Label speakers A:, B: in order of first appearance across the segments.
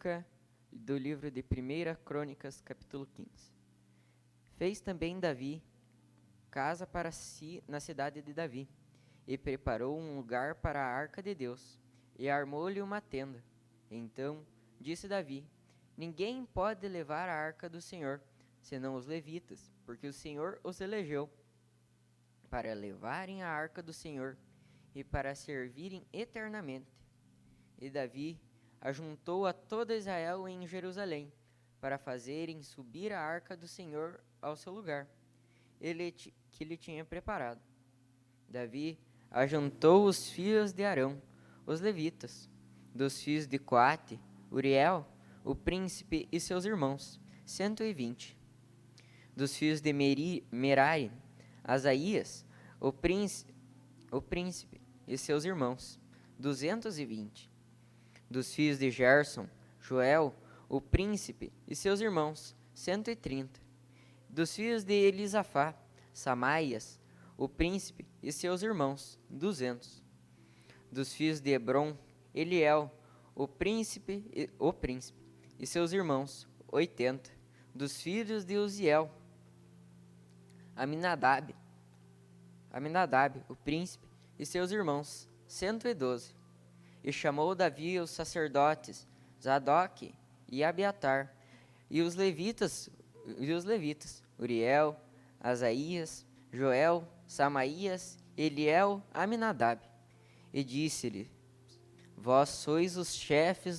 A: bíblica do livro de 1 Crônicas, capítulo 15. Fez também Davi casa para si na cidade de Davi, e preparou um lugar para a arca de Deus, e armou-lhe uma tenda. Então disse Davi: Ninguém pode levar a arca do Senhor, senão os levitas, porque o Senhor os elegeu para levarem a arca do Senhor e para servirem eternamente. E Davi ajuntou a todo Israel em Jerusalém, para fazerem subir a arca do Senhor ao seu lugar, que lhe tinha preparado. Davi ajuntou os filhos de Arão, os levitas, dos filhos de Coate, Uriel, o príncipe e seus irmãos, 120. Dos filhos de Merari, Asaías, o príncipe e seus irmãos, 220. Dos filhos de Gerson, Joel, o príncipe e seus irmãos, 130. Dos filhos de Elisafá, Samaias, o príncipe e seus irmãos, 200. Dos filhos de Hebron, Eliel, o príncipe e seus irmãos, 80. Dos filhos de Uziel, Aminadab, o príncipe e seus irmãos, 112. E chamou Davi os sacerdotes Zadok e Abiatar, e os levitas, Uriel, Asaías, Joel, Samaías, Eliel, Aminadab, e disse-lhe: Vós sois os chefes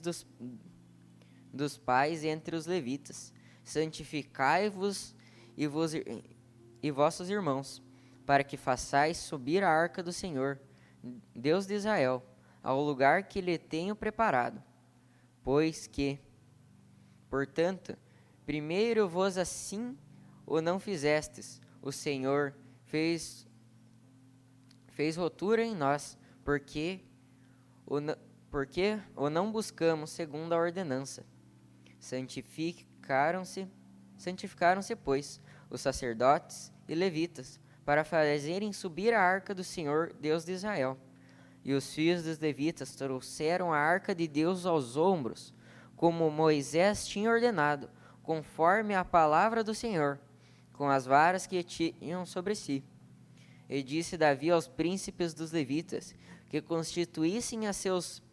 A: dos pais entre os levitas, santificai-vos e vossos irmãos, para que façais subir a arca do Senhor, Deus de Israel, ao lugar que lhe tenho preparado. Pois que, portanto, primeiro vos assim o não fizestes, o Senhor fez rotura em nós, porque o não buscamos segundo a ordenança. Santificaram-se, pois, os sacerdotes e levitas, para fazerem subir a arca do Senhor, Deus de Israel. E os filhos dos levitas trouxeram a arca de Deus aos ombros, como Moisés tinha ordenado, conforme a palavra do Senhor, com as varas que tinham sobre si. E disse Davi aos príncipes dos levitas, que constituíssem a seus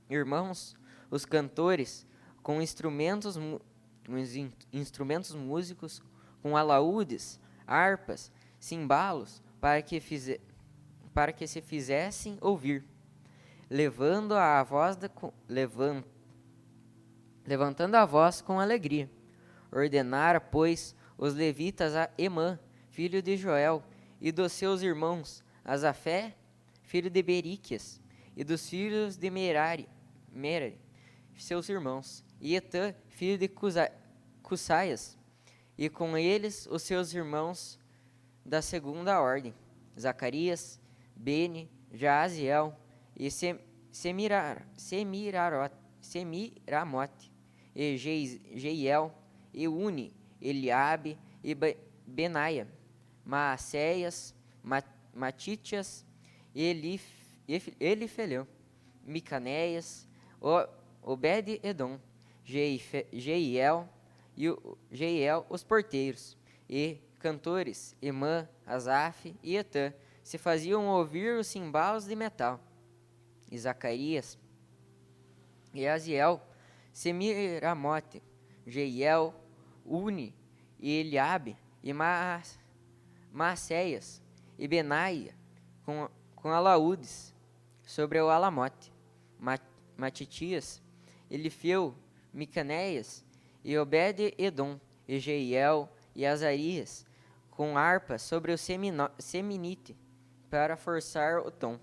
A: irmãos, os cantores, com instrumentos músicos, com alaúdes, harpas, cimbalos, para que se fizessem ouvir, levantando a voz com alegria. Ordenara, pois, os levitas a Emã, filho de Joel, e dos seus irmãos, Asafé, filho de Beríquias, e dos filhos de Merari, seus irmãos, e Etã, filho de Cussaias, e com eles os seus irmãos da segunda ordem, Zacarias, Beni, Jaaziel e Semiramote, e Jeiel, e Uni, Eliabe e Benaia, Maacéias, Matitias, Elifeleu, Micanéias, Obed-Edom, Jeiel, os porteiros, e cantores, Emã, Asaf e Etã, se faziam ouvir os cimbalos de metal. E Zacarias, e Aziel, Semiramote, Jeiel, Uni, e Eliabe, e Maacéias, e Benaia, com alaúdes, sobre o alamote. Matitias, Elifeu, Micanéias, e Obed-Edom, e Jeiel, e Azarias, com harpa sobre o seminite, para esforçar o tom.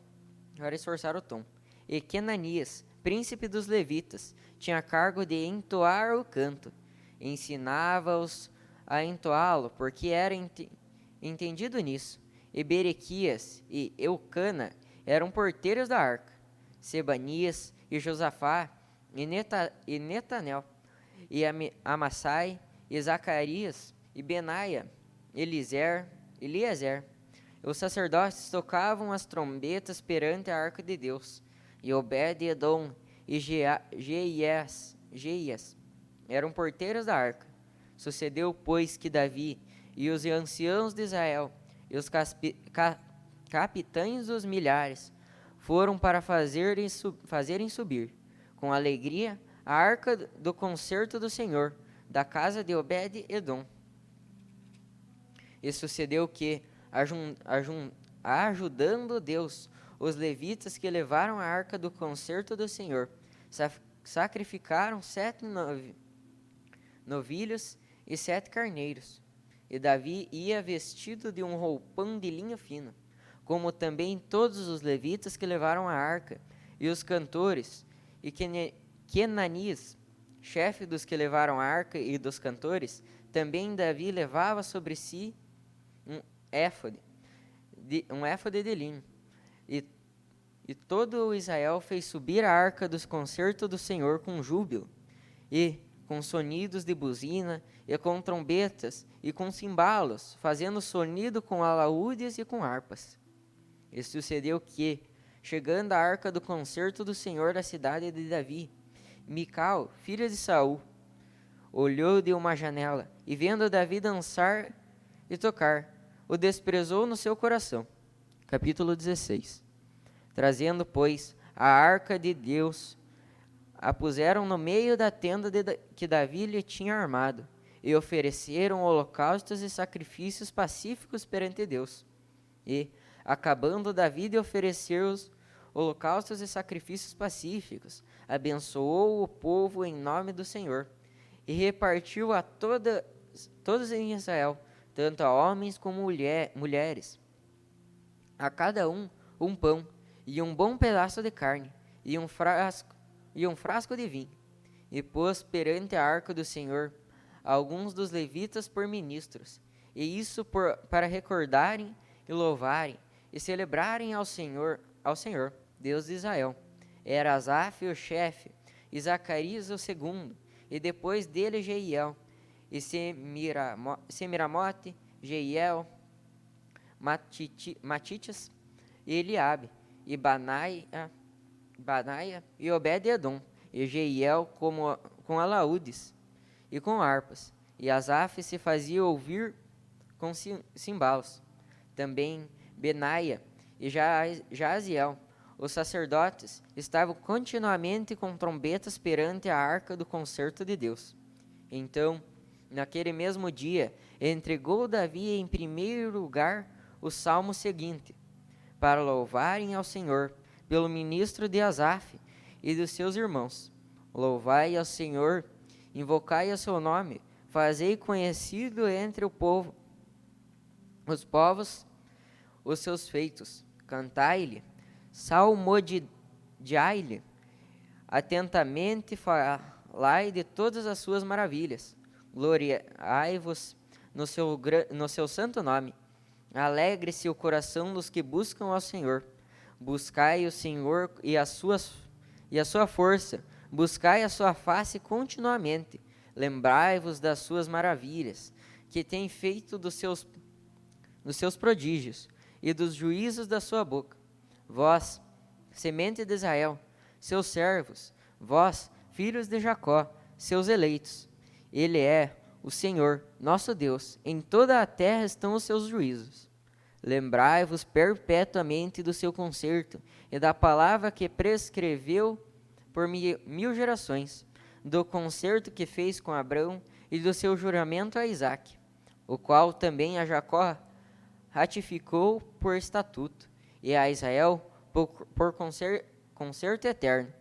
A: E Quenanias, príncipe dos levitas, tinha cargo de entoar o canto. Ensinava-os a entoá-lo, porque era entendido nisso. E Berequias e Eucana eram porteiros da arca. Sebanias e Josafá e Netanel e Amassai e Zacarias e Benaia, Eliezer. Os sacerdotes tocavam as trombetas perante a arca de Deus. E Obed-Edom e Jeias eram porteiros da arca. Sucedeu, pois, que Davi e os anciãos de Israel e os capitães dos milhares foram para fazerem subir, com alegria, a arca do concerto do Senhor, da casa de Obed-edom. E sucedeu que, ajudando Deus, os levitas que levaram a arca do concerto do Senhor, sacrificaram 7 novilhos e 7 carneiros. E Davi ia vestido de um roupão de linho fino, como também todos os levitas que levaram a arca, e os cantores, e Kenanias, chefe dos que levaram a arca e dos cantores, também Davi levava sobre si um éfode de linho. E todo o Israel fez subir a arca dos concertos do Senhor com júbilo, e com sonidos de buzina, e com trombetas, e com cimbalos, fazendo sonido com alaúdes e com harpas. E sucedeu que, chegando a arca do concerto do Senhor da cidade de Davi, Mical, filha de Saul, olhou de uma janela, e vendo Davi dançar e tocar, o desprezou no seu coração. Capítulo 16. Trazendo, pois, a arca de Deus, a puseram no meio da tenda que Davi lhe tinha armado, e ofereceram holocaustos e sacrifícios pacíficos perante Deus. E, acabando Davi de oferecer os holocaustos e sacrifícios pacíficos, abençoou o povo em nome do Senhor, e repartiu a todos em Israel, tanto a homens como mulheres, a cada um pão, e um bom pedaço de carne, e um frasco de vinho. E pôs perante a arca do Senhor alguns dos levitas por ministros, e isso para recordarem e louvarem e celebrarem ao Senhor, Deus de Israel. Era Asaf o chefe, e Zacarias o segundo, e depois dele Jeiel, e Semiramote, Jeiel, Matitas, e Eliabe, e Banaia e Obed-edom, e Jeiel com alaúdes e com harpas, e Asaf se fazia ouvir com cimbalos. Também Benaia e Jaziel, os sacerdotes, estavam continuamente com trombetas perante a arca do concerto de Deus. Então, naquele mesmo dia, entregou Davi em primeiro lugar o salmo seguinte, para louvarem ao Senhor, pelo ministro de Asaf e dos seus irmãos. Louvai ao Senhor, invocai o seu nome, fazei conhecido entre os povos, os seus feitos. Cantai-lhe, salmodiai-lhe, atentamente falai de todas as suas maravilhas. Gloriai-vos no seu santo nome. Alegre-se o coração dos que buscam ao Senhor. Buscai o Senhor e a sua força. Buscai a sua face continuamente. Lembrai-vos das suas maravilhas, que tem feito dos seus prodígios, e dos juízos da sua boca. Vós, semente de Israel, seus servos, vós, filhos de Jacó, seus eleitos. Ele é o Senhor, nosso Deus, em toda a terra estão os seus juízos. Lembrai-vos perpetuamente do seu concerto e da palavra que prescreveu por 1000 gerações, do concerto que fez com Abrão e do seu juramento a Isaque, o qual também a Jacó ratificou por estatuto, e a Israel por concerto eterno,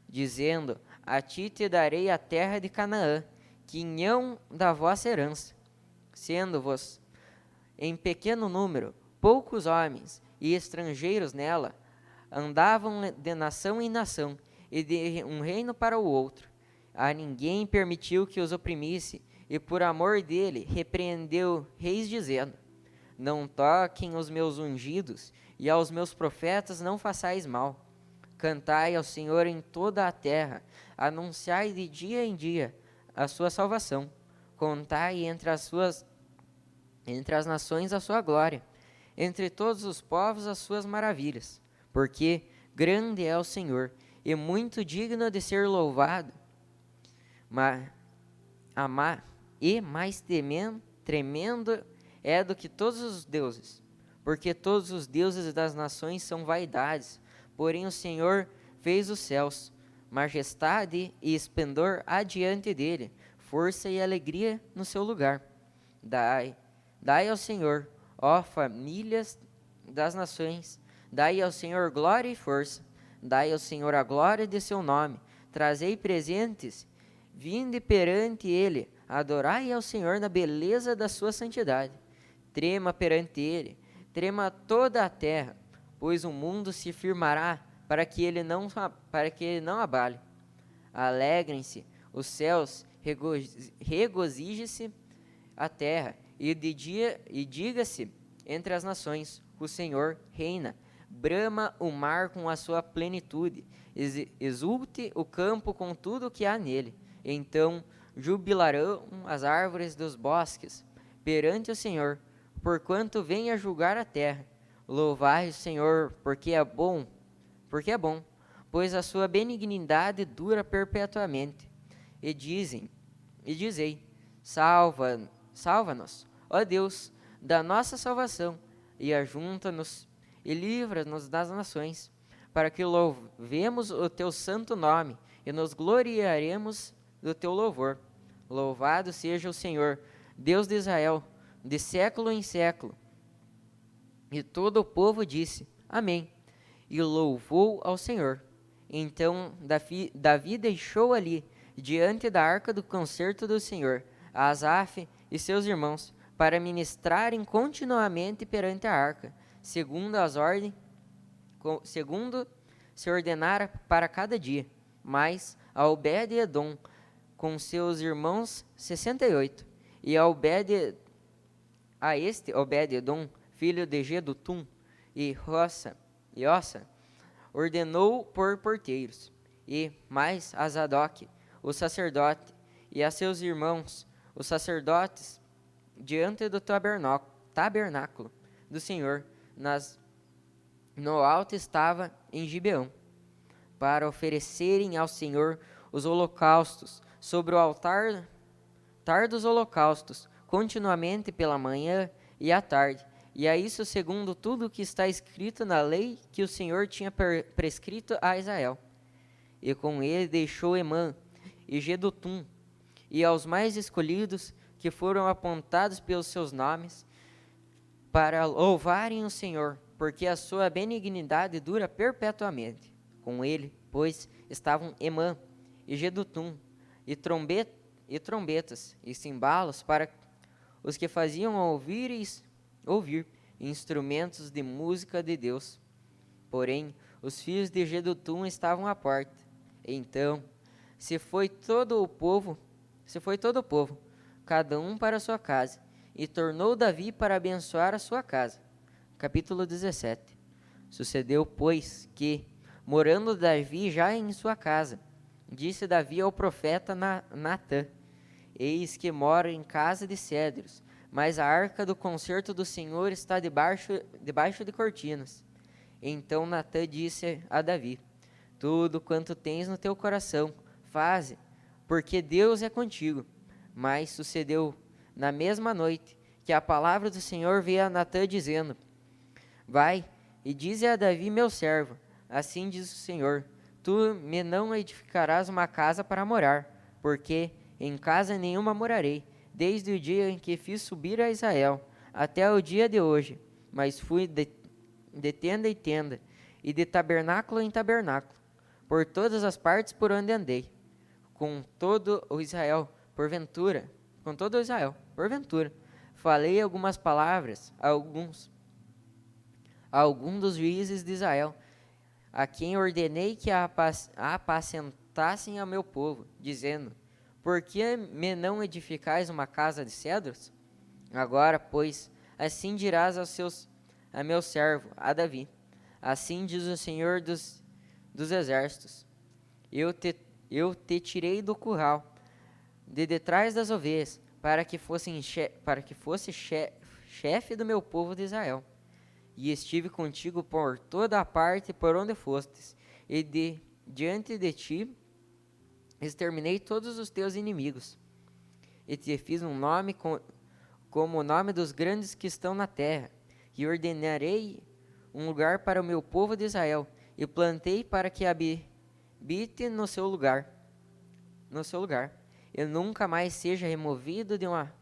A: dizendo: a ti te darei a terra de Canaã, quinhão da vossa herança. Sendo-vos em pequeno número, poucos homens e estrangeiros nela, andavam de nação em nação, e de um reino para o outro. A ninguém permitiu que os oprimisse, e por amor dele repreendeu reis, dizendo: não toquem os meus ungidos, e aos meus profetas não façais mal. Cantai ao Senhor em toda a terra, anunciai de dia em dia a sua salvação. Contai entre as nações a sua glória, entre todos os povos as suas maravilhas, porque grande é o Senhor, e muito digno de ser louvado. mas e mais tremendo é do que todos os deuses, porque todos os deuses das nações são vaidades, porém o Senhor fez os céus. Majestade e esplendor adiante dele, força e alegria no seu lugar. Dai ao Senhor, ó famílias das nações, dai ao Senhor glória e força, dai ao Senhor a glória de seu nome, trazei presentes, vinde perante ele, adorai ao Senhor na beleza da sua santidade. Trema perante ele, trema toda a terra, pois o mundo se firmará para que ele não abale. Alegrem-se os céus, regozije-se a terra, e diga-se entre as nações: o Senhor reina. Brama o mar com a sua plenitude, exulte o campo com tudo o que há nele. Então jubilarão as árvores dos bosques perante o Senhor, porquanto vem a julgar a terra. Louvai o Senhor, porque é bom, pois a sua benignidade dura perpetuamente. E dizei: salva-nos, ó Deus, da nossa salvação, e ajunta-nos e livra-nos das nações, para que louvemos o teu santo nome e nos gloriaremos do teu louvor. Louvado seja o Senhor, Deus de Israel, de século em século. E todo o povo disse: Amém. E louvou ao Senhor. Então Davi deixou ali, diante da arca do concerto do Senhor, Asaf e seus irmãos, para ministrarem continuamente perante a arca, segundo se ordenara para cada dia. Mas a Obed-edom, com seus irmãos 68, e a este Obed-edom, filho de Jedutum, e Ossa, ordenou por porteiros, e mais a Zadok, o sacerdote, e a seus irmãos, os sacerdotes, diante do tabernáculo do Senhor, no alto estava em Gibeão, para oferecerem ao Senhor os holocaustos sobre o altar dos holocaustos, continuamente pela manhã e à tarde, e a isso segundo tudo o que está escrito na lei que o Senhor tinha prescrito a Israel. E com ele deixou Emã e Jedutum, e aos mais escolhidos, que foram apontados pelos seus nomes, para louvarem o Senhor, porque a sua benignidade dura perpetuamente. Com ele, pois, estavam Emã e Jedutum, e trombetas e cimbalos para os que faziam ouvir instrumentos de música de Deus. Porém, os filhos de Jedutum estavam à porta. Então, se foi todo o povo, cada um para a sua casa, e tornou Davi para abençoar a sua casa. Capítulo 17. Sucedeu, pois, que, morando Davi já em sua casa, disse Davi ao profeta Natã: Eis que moro em casa de cedros, mas a arca do concerto do Senhor está debaixo de cortinas. Então Natã disse a Davi: Tudo quanto tens no teu coração, faze, porque Deus é contigo. Mas sucedeu na mesma noite que a palavra do Senhor veio a Natã dizendo: Vai e dize a Davi meu servo: Assim diz o Senhor: Tu me não edificarás uma casa para morar, porque em casa nenhuma morarei, desde o dia em que fiz subir a Israel, até o dia de hoje. Mas fui de tenda em tenda, e de tabernáculo em tabernáculo, por todas as partes por onde andei. Com todo o Israel, porventura, falei algumas palavras a algum dos juízes de Israel, a quem ordenei que apacentassem ao meu povo, dizendo: Por que me não edificais uma casa de cedros? Agora, pois, assim dirás a meu servo, a Davi: Assim diz o Senhor dos exércitos: Eu te tirei do curral, de detrás das ovelhas, para que fosse chefe do meu povo de Israel. E estive contigo por toda a parte por onde fostes, e diante de ti exterminei todos os teus inimigos, e te fiz um nome como o nome dos grandes que estão na terra, e ordenarei um lugar para o meu povo de Israel, e plantei para que habite no seu lugar, e nunca mais seja removido de uma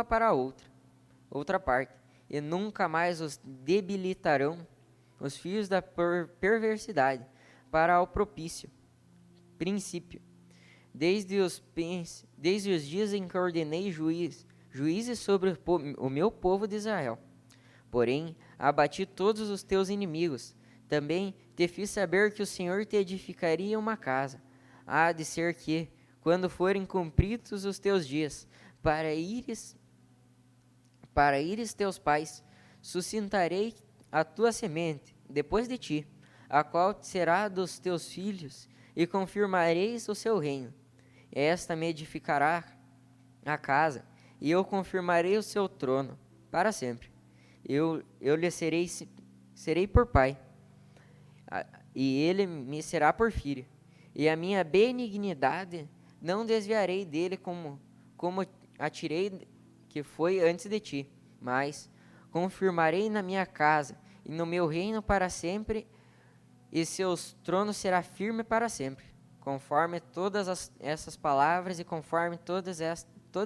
A: para outra parte, e nunca mais os debilitarão os fios da perversidade para o princípio, desde os dias em que ordenei juízes sobre o meu povo de Israel. Porém, abati todos os teus inimigos. Também te fiz saber que o Senhor te edificaria uma casa. Há de ser que, quando forem cumpridos os teus dias, para ires teus pais, sustentarei a tua semente depois de ti, a qual será dos teus filhos, e confirmareis o seu reino. Esta me edificará a casa, e eu confirmarei o seu trono para sempre. Eu lhe serei por pai, e ele me será por filho. E a minha benignidade não desviarei dele como a tirei que foi antes de ti, mas confirmarei na minha casa e no meu reino para sempre, e seus tronos será firme para sempre, conforme todas essas palavras e conforme toda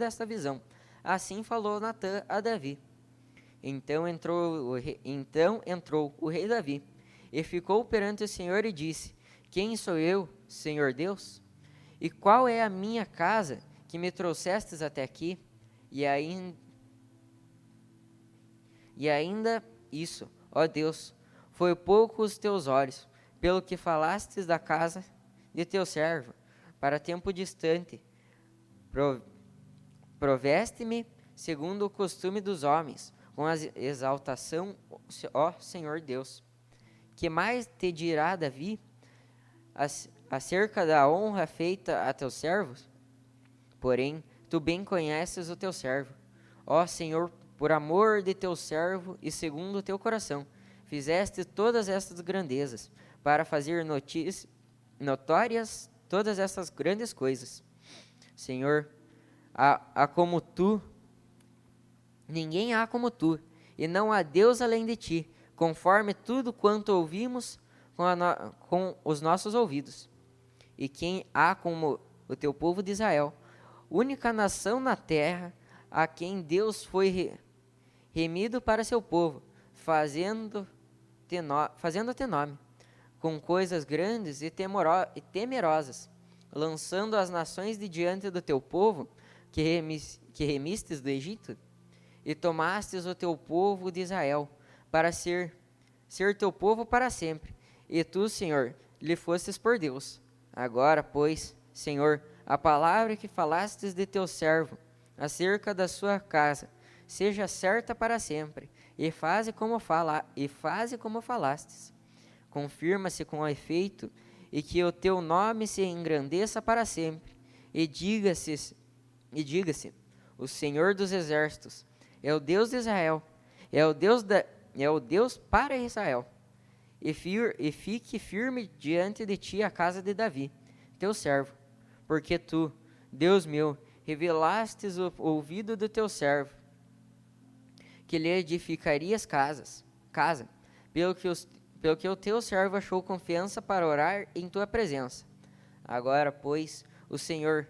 A: esta visão. Assim falou Natã a Davi. Então entrou o rei Davi, e ficou perante o Senhor e disse: Quem sou eu, Senhor Deus? E qual é a minha casa que me trouxestes até aqui? E ainda isso, ó Deus, foi pouco os teus olhos, pelo que falastes da casa de teu servo, para tempo distante. Proveste-me segundo o costume dos homens, com a exaltação, ó Senhor Deus. Que mais te dirá Davi acerca da honra feita a teus servos? Porém, tu bem conheces o teu servo. Ó Senhor, por amor de teu servo e segundo o teu coração, fizeste todas estas grandezas, para fazer notórias todas estas grandes coisas. Senhor, ninguém há como tu, e não há Deus além de ti, conforme tudo quanto ouvimos com os nossos ouvidos. E quem há como o teu povo de Israel, única nação na terra, a quem Deus foi remido para seu povo, fazendo-te nome, com coisas grandes e temerosas, lançando as nações de diante do teu povo, que remistes do Egito, e tomastes o teu povo de Israel, para ser teu povo para sempre, e tu, Senhor, lhe fostes por Deus. Agora, pois, Senhor, a palavra que falastes de teu servo, acerca da sua casa, seja certa para sempre, e faze como falastes. Confirma-se com efeito, e que o teu nome se engrandeça para sempre, e diga-se, o Senhor dos exércitos é o Deus de Israel, é o Deus para Israel. E fique firme diante de ti a casa de Davi, teu servo, porque tu, Deus meu, revelastes o ouvido do teu servo, que lhe edificarias casa, pelo que o teu servo achou confiança para orar em tua presença. Agora, pois, Senhor,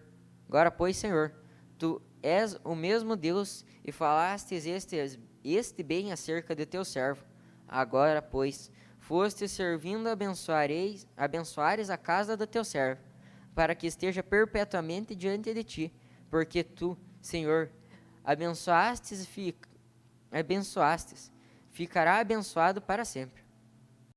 A: tu és o mesmo Deus, e falastes este bem acerca de teu servo. Agora, pois, foste servindo abençoares a casa do teu servo, para que esteja perpetuamente diante de ti, porque tu, Senhor, abençoastes, ficará abençoado para sempre.